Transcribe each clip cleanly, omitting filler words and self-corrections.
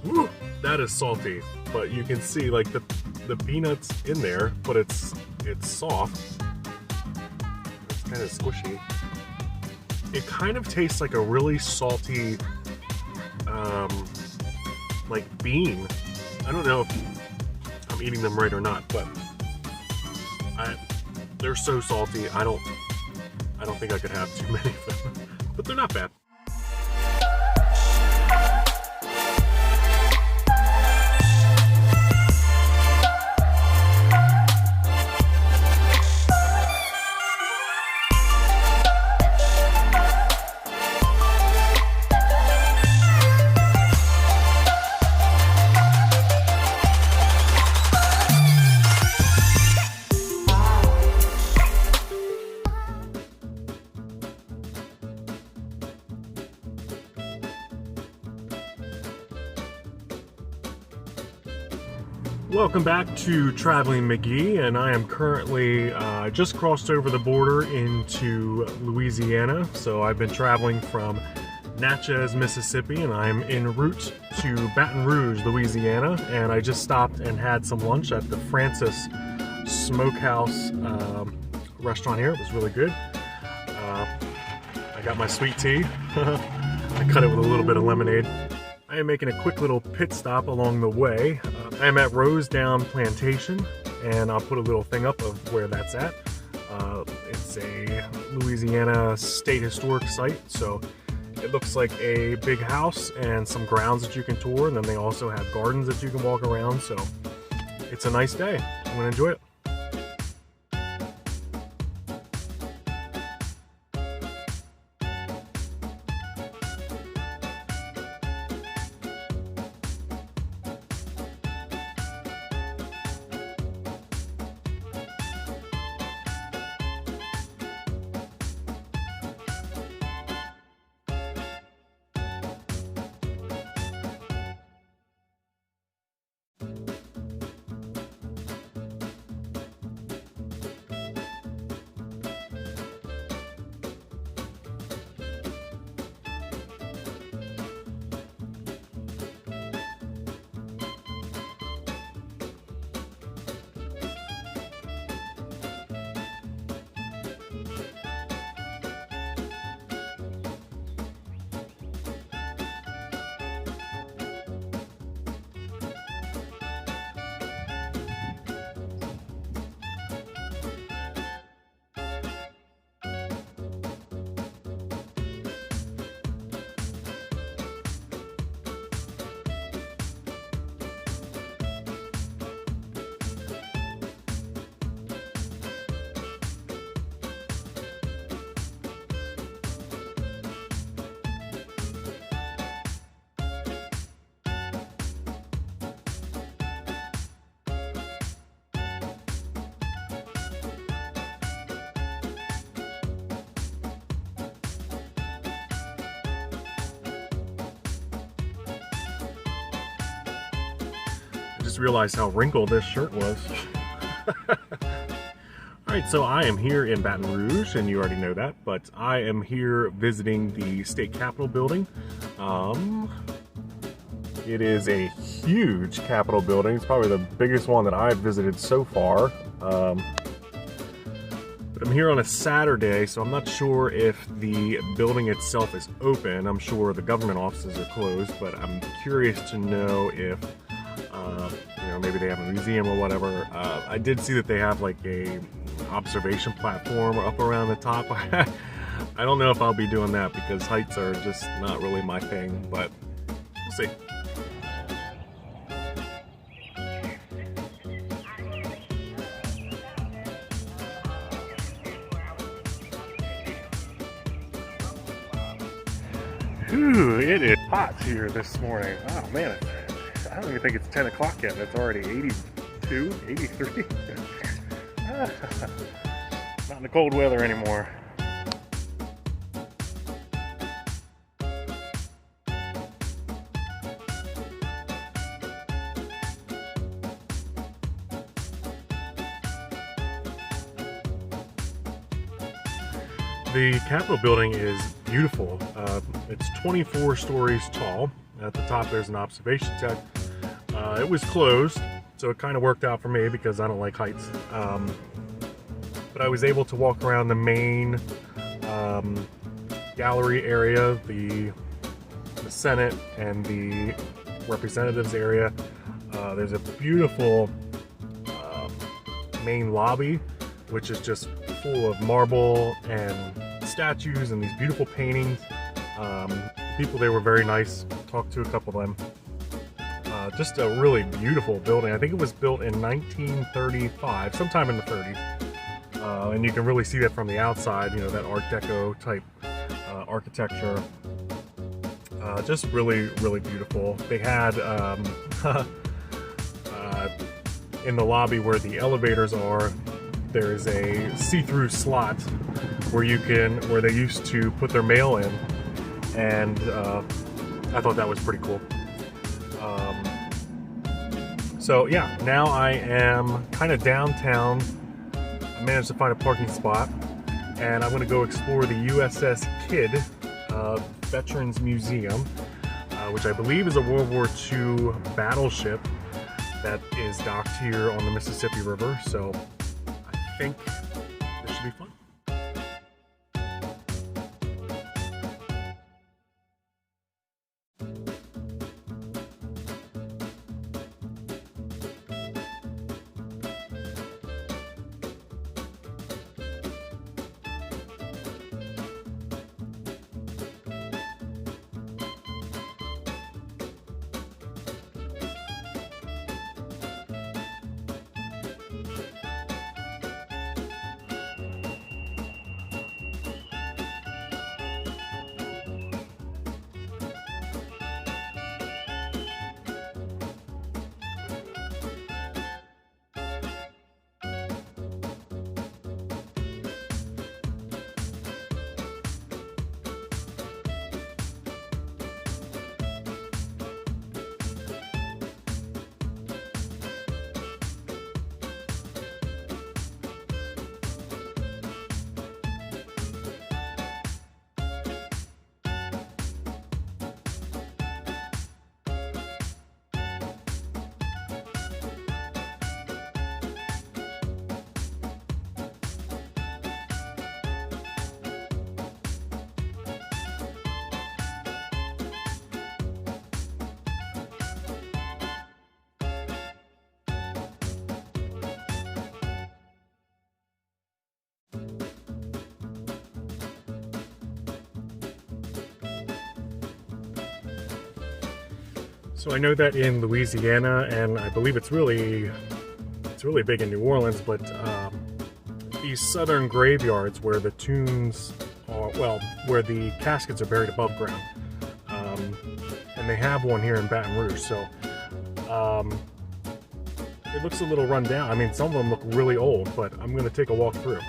Woo, that is salty, but you can see like the peanuts in there, but it's soft. It's kind of squishy. It kind of tastes like a really salty, like bean. I don't know if I'm eating them right or not, but they're so salty. I don't think I could have too many of them, but they're not bad. Welcome back to Traveling McGee, and I am currently just crossed over the border into Louisiana. So I've been traveling from Natchez, Mississippi, and I'm en route to Baton Rouge, Louisiana. And I just stopped and had some lunch at the Francis Smokehouse restaurant here. It was really good. I got my sweet tea. I cut it with a little bit of lemonade. I am making a quick little pit stop along the way. I am at Rosedown Plantation, and I'll put a little thing up of where that's at. It's a Louisiana State Historic Site, so it looks like a big house and some grounds that you can tour, and then they also have gardens that you can walk around, so it's a nice day. I'm gonna enjoy it. I just realized how wrinkled this shirt was. Alright, so I am here in Baton Rouge, and you already know that, but I am here visiting the State Capitol building. It is a huge Capitol building. It's probably the biggest one that I've visited so far. But I'm here on a Saturday, so I'm not sure if the building itself is open. I'm sure the government offices are closed, but I'm curious to know if you know, maybe they have a museum or whatever. I did see that they have like a observation platform up around the top. I don't know if I'll be doing that because heights are just not really my thing, but we'll see. Ooh, it is hot here this morning. Oh man, I don't even think it's 10 o'clock yet. It's already 82, 83. Not in the cold weather anymore. The Capitol building is beautiful. It's 24 stories tall. At the top there's an observation deck. It was closed, so it kind of worked out for me because I don't like heights. But I was able to walk around the main gallery area, the Senate and the Representatives area. There's a beautiful main lobby, which is just full of marble and statues and these beautiful paintings. People there were very nice. Talked to a couple of them. Just a really beautiful building. I think it was built in 1935, sometime in the 30s. And you can really see that from the outside, you know, that Art Deco type architecture. Just really, really beautiful. They had in the lobby where the elevators are, there's a see-through slot where where they used to put their mail in, and I thought that was pretty cool. So yeah, now I am kind of downtown. I managed to find a parking spot, and I'm going to go explore the USS Kidd Veterans Museum, which I believe is a World War II battleship that is docked here on the Mississippi River. So I think this should be fun. So I know that in Louisiana, and I believe it's really big in New Orleans, but these southern graveyards where the tombs are, well, where the caskets are buried above ground, and they have one here in Baton Rouge. So it looks a little run down. I mean, some of them look really old, but I'm going to take a walk through.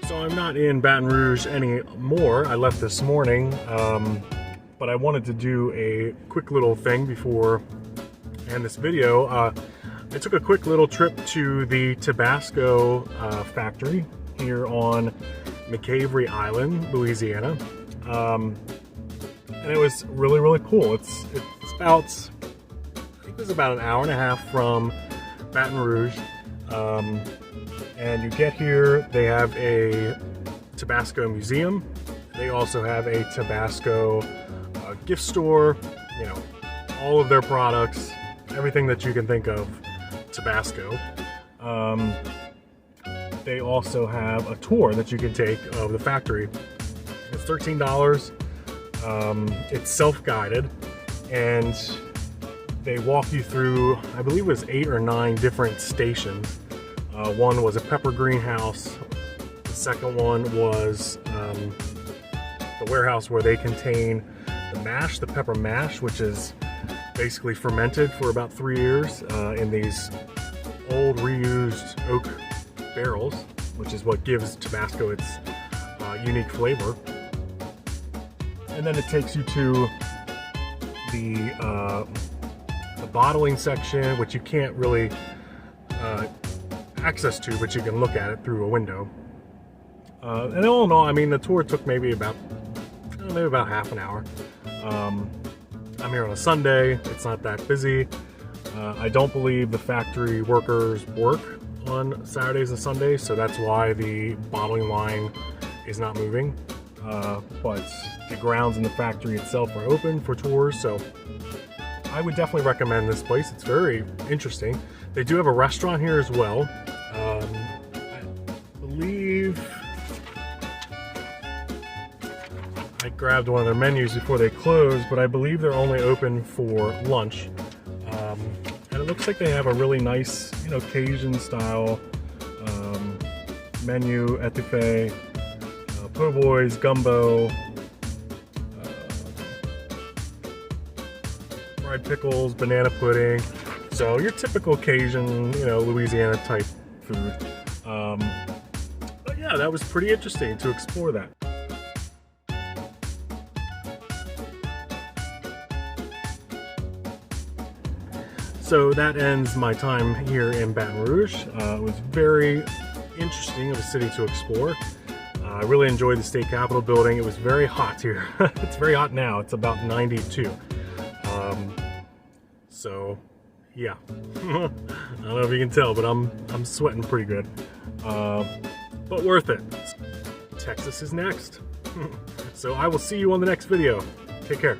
So I'm not in Baton Rouge anymore. I left this morning, but I wanted to do a quick little thing before I end this video. I took a quick little trip to the Tabasco factory here on McGee Island, Louisiana, and it was really, really cool. It's about, I think it was about an hour and a half from Baton Rouge. And you get here, they have a Tabasco museum. They also have a Tabasco gift store, you know, all of their products, everything that you can think of Tabasco. they also have a tour that you can take of the factory. It's $13. It's self-guided, and they walk you through, I believe it was 8 or 9 different stations. One was a pepper greenhouse. The second one was the warehouse where they contain the mash, the pepper mash, which is basically fermented for about 3 years in these old reused oak barrels, which is what gives Tabasco its unique flavor. And then it takes you to the bottling section, which you can't really access to, but you can look at it through a window. And all in all, I mean, the tour took maybe about half an hour. I'm here on a Sunday. It's not that busy. I don't believe the factory workers work on Saturdays and Sundays, so that's why the bottling line is not moving. But the grounds in the factory itself are open for tours, so I would definitely recommend this place. It's very interesting. They do have a restaurant here as well. I believe I grabbed one of their menus before they closed, but I believe they're only open for lunch. And it looks like they have a really nice, you know, Cajun style menu, etouffee, po' boys, gumbo, fried pickles, banana pudding. So your typical Cajun, you know, Louisiana type food. But yeah, that was pretty interesting to explore that. So that ends my time here in Baton Rouge. It was very interesting of a city to explore. I really enjoyed the state capitol building. It was very hot here. It's very hot now. It's about 92. So yeah, I don't know if you can tell, but I'm sweating pretty good. But worth it. Texas is next. So I will see you on the next video. Take care.